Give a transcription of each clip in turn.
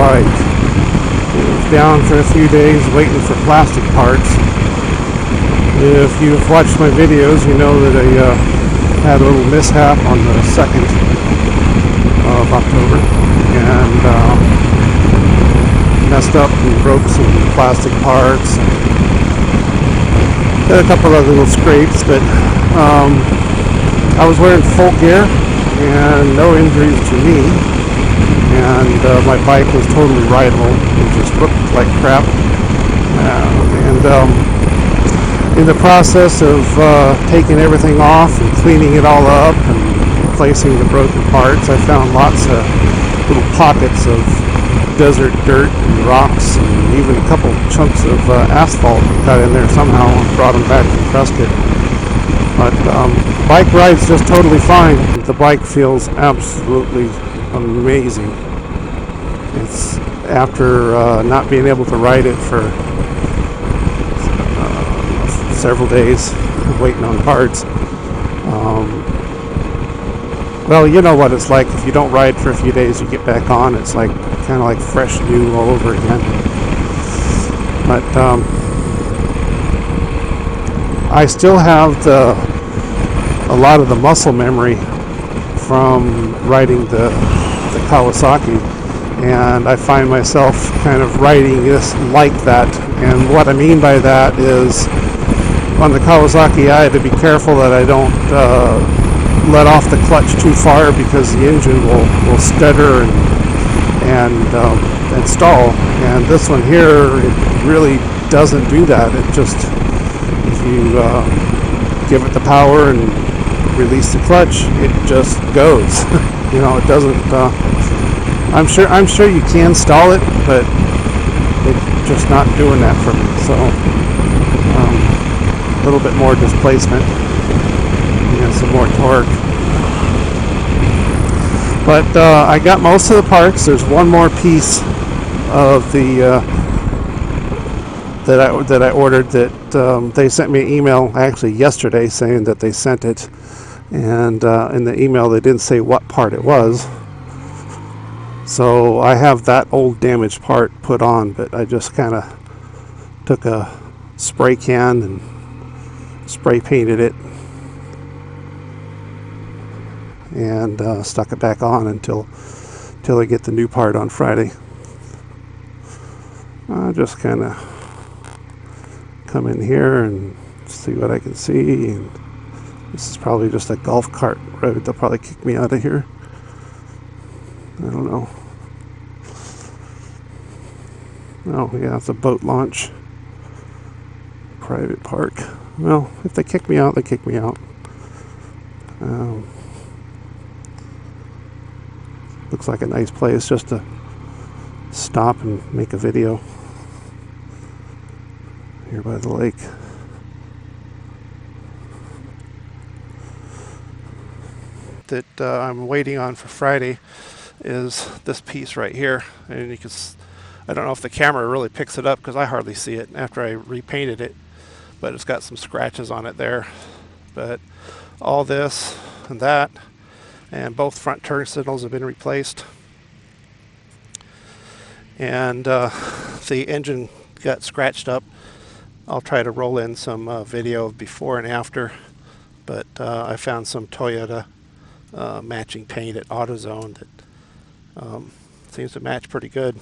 bike. It was down for a few days waiting for plastic parts. If you've watched my videos, you know that I had a little mishap on the 2nd of October and messed up and broke some plastic parts. Had a couple of little scrapes, but I was wearing full gear and no injuries to me, and my bike was totally rideable. It just looked like crap, and in the process of taking everything off and cleaning it all up and replacing the broken parts, I found lots of little pockets of desert dirt and rocks, and even a couple chunks of asphalt got in there somehow and brought them back to Prescott. But bike ride's just totally fine. The bike feels absolutely amazing. It's after not being able to ride it for several days, waiting on parts. Well, you know what it's like. If you don't ride for a few days, you get back on. It's like kind of like fresh new all over again. But I still have a lot of the muscle memory from riding the Kawasaki, and I find myself kind of riding this like that. And what I mean by that is, on the Kawasaki, I had to be careful that I don't let off the clutch too far, because the engine will stutter and stall. And this one here, it really doesn't do that. It just, if you give it the power and release the clutch, it just goes. You know, it doesn't. I'm sure you can stall it, but it's just not doing that for me. So a little bit more displacement and some more torque. But I got most of the parts. There's one more piece of the that I ordered that they sent me an email actually yesterday saying that they sent it, and in the email they didn't say what part it was. So I have that old damaged part put on, but I just kind of took a spray can and spray painted it and stuck it back on until I get the new part on Friday. I'll just kind of come in here and see what I can see. And this is probably just a golf cart road. They'll probably kick me out of here. I don't know. Oh yeah, it's a boat launch. Private park. Well, if they kick me out, they kick me out. Looks like a nice place just to stop and make a video here by the lake. That I'm waiting on for Friday is this piece right here, and you can, I don't know if the camera really picks it up because I hardly see it after I repainted it, but it's got some scratches on it there. But all this and that, and both front turn signals have been replaced, and the engine got scratched up. I'll try to roll in some video of before and after, but I found some Toyota matching paint at AutoZone that seems to match pretty good.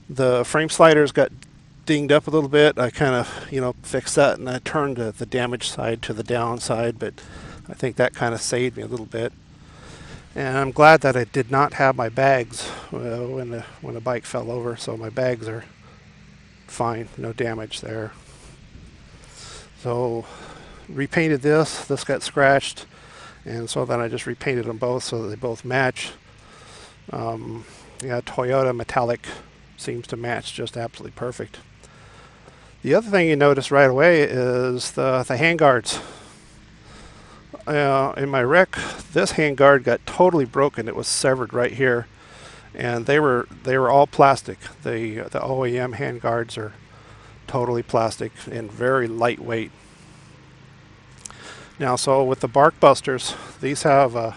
The frame sliders got dinged up a little bit. I kind of, fixed that, and I turned the damaged side to the down side, but I think that kind of saved me a little bit. And I'm glad that I did not have my bags when the bike fell over, so my bags are fine, no damage there. So repainted this got scratched, and so then I just repainted them both so that they both match. Yeah, Toyota metallic seems to match just absolutely perfect. The other thing you notice right away is the handguards. In my wreck, this handguard got totally broken. It was severed right here, and they were all plastic. The OEM handguards are totally plastic and very lightweight. Now, so with the Bark Busters, these have a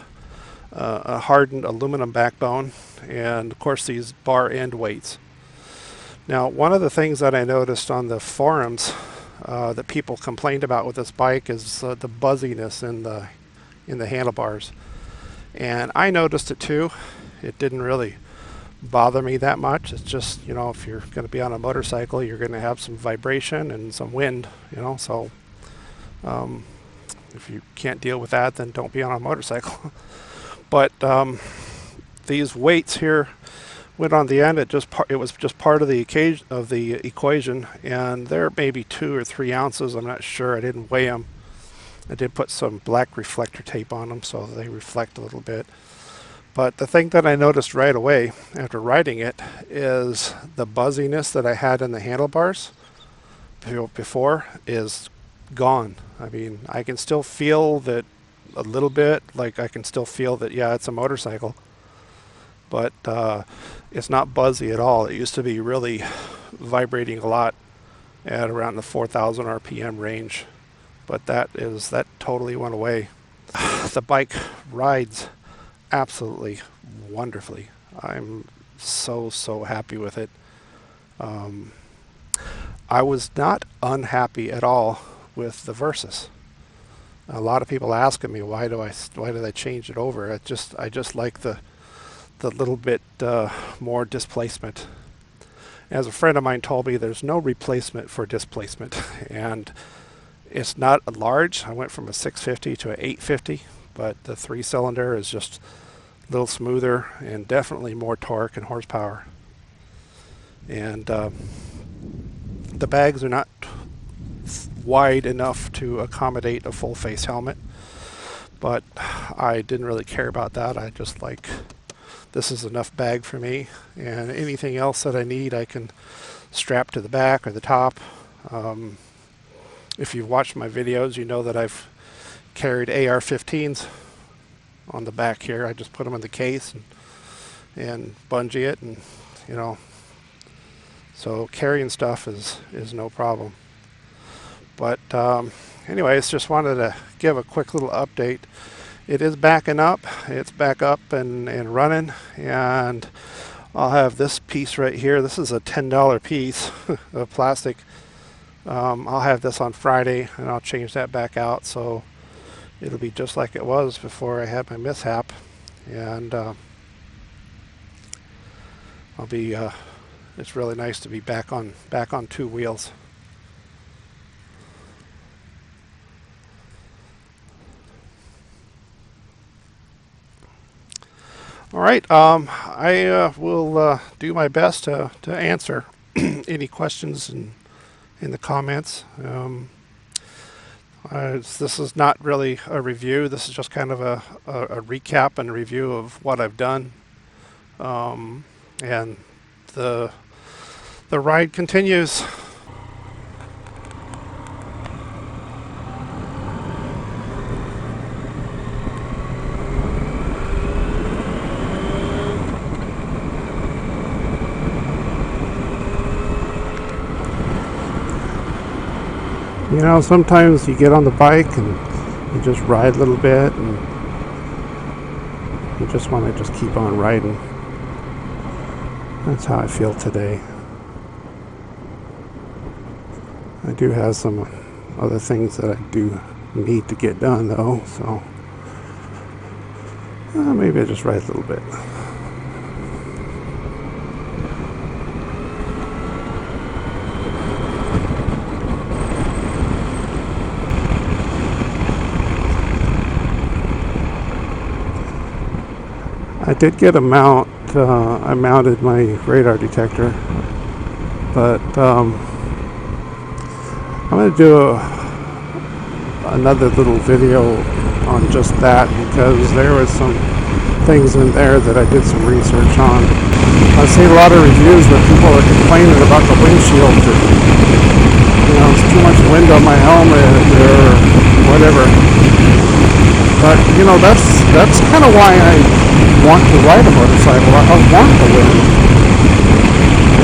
a hardened aluminum backbone, and of course these bar end weights. Now, one of the things that I noticed on the forums that people complained about with this bike is the buzziness in the handlebars, and I noticed it too. It didn't really bother me that much. It's just, you know, if you're going to be on a motorcycle, you're going to have some vibration and some wind, you know, so if you can't deal with that, then don't be on a motorcycle. But these weights here went on the end. It was just part of the equation, and they're maybe 2 or 3 ounces. I'm not sure. I didn't weigh them. I did put some black reflector tape on them so they reflect a little bit. But the thing that I noticed right away after riding it is the buzziness that I had in the handlebars before is gone. I mean, I can still feel that a little bit, like I can still feel that, yeah, it's a motorcycle, but it's not buzzy at all. It used to be really vibrating a lot at around the 4,000 RPM range, but that totally went away. The bike rides absolutely wonderfully. I'm so happy with it. I was not unhappy at all with the Versys. A lot of people asking me why did I change it over. I just like the little bit more displacement. As a friend of mine told me, there's no replacement for displacement, and it's not large. I went from a 650 to an 850, but the 3-cylinder is just a little smoother and definitely more torque and horsepower. And the bags are not wide enough to accommodate a full face helmet, but I didn't really care about that. I just like, this is enough bag for me, and anything else that I need I can strap to the back or the top. If you've watched my videos, you know that I've carried AR-15s on the back here. I just put them in the case and bungee it, and you know, so carrying stuff is no problem. But anyways, just wanted to give a quick little update. It is backing up. It's back up and running, and I'll have this piece right here. This is a $10 piece of plastic. I'll have this on Friday, and I'll change that back out, so it'll be just like it was before I had my mishap. And I'll be it's really nice to be back on 2 wheels. All right, I will do my best to answer any questions in the comments. This is not really a review. This is just kind of a recap and review of what I've done. And the ride continues. You know, sometimes you get on the bike and you just ride a little bit and you just want to just keep on riding. That's how I feel today. I do have some other things that I do need to get done though, so maybe I just ride a little bit. I did get a mount. I mounted my radar detector, but I'm going to do another little video on just that, because there was some things in there that I did some research on. I've seen a lot of reviews where people are complaining about the windshield. You know, it's too much wind on my helmet or whatever. But you know, that's kind of why I want to ride a motorcycle. I want the wind,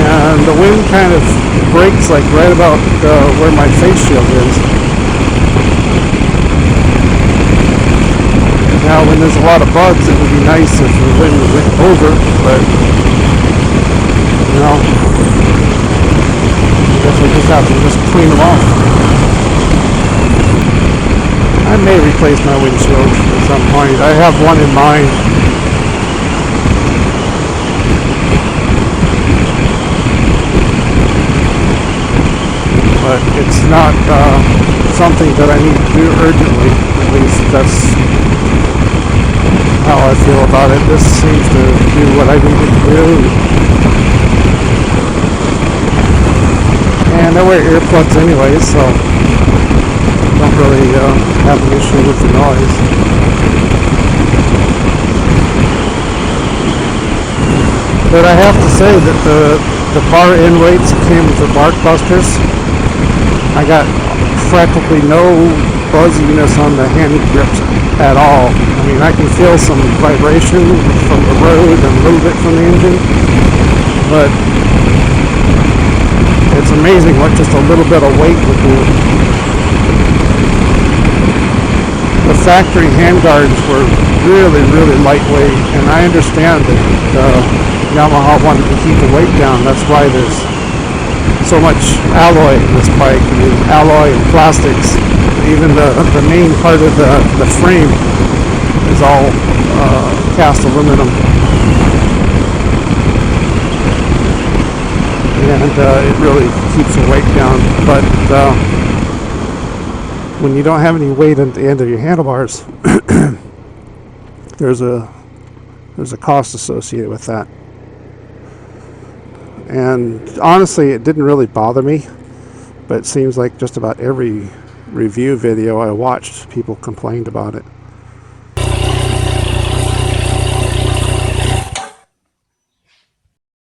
and the wind kind of breaks like right about where my face shield is. Now when there's a lot of bugs, it would be nice if the wind went over, but you know, I guess we just have to just clean them off. I may replace my windshield at some point. I have one in mind. But it's not something that I need to do urgently. At least that's how I feel about it. This seems to do what I need it to do. And I wear earplugs anyway, so I don't really have an issue with the noise. But I have to say that the bar end weights came with the BarkBusters. I got practically no buzziness on the hand grips at all. I mean, I can feel some vibration from the road and a little bit from the engine, but it's amazing what just a little bit of weight would do. The factory handguards were really, really lightweight, and I understand that Yamaha wanted to keep the weight down. That's why there's so much alloy in this bike. I mean, alloy and plastics. Even the main part of the frame is all cast aluminum. And it really keeps the weight down. But when you don't have any weight at the end of your handlebars, there's a cost associated with that. And honestly, it didn't really bother me, but it seems like just about every review video I watched, people complained about it.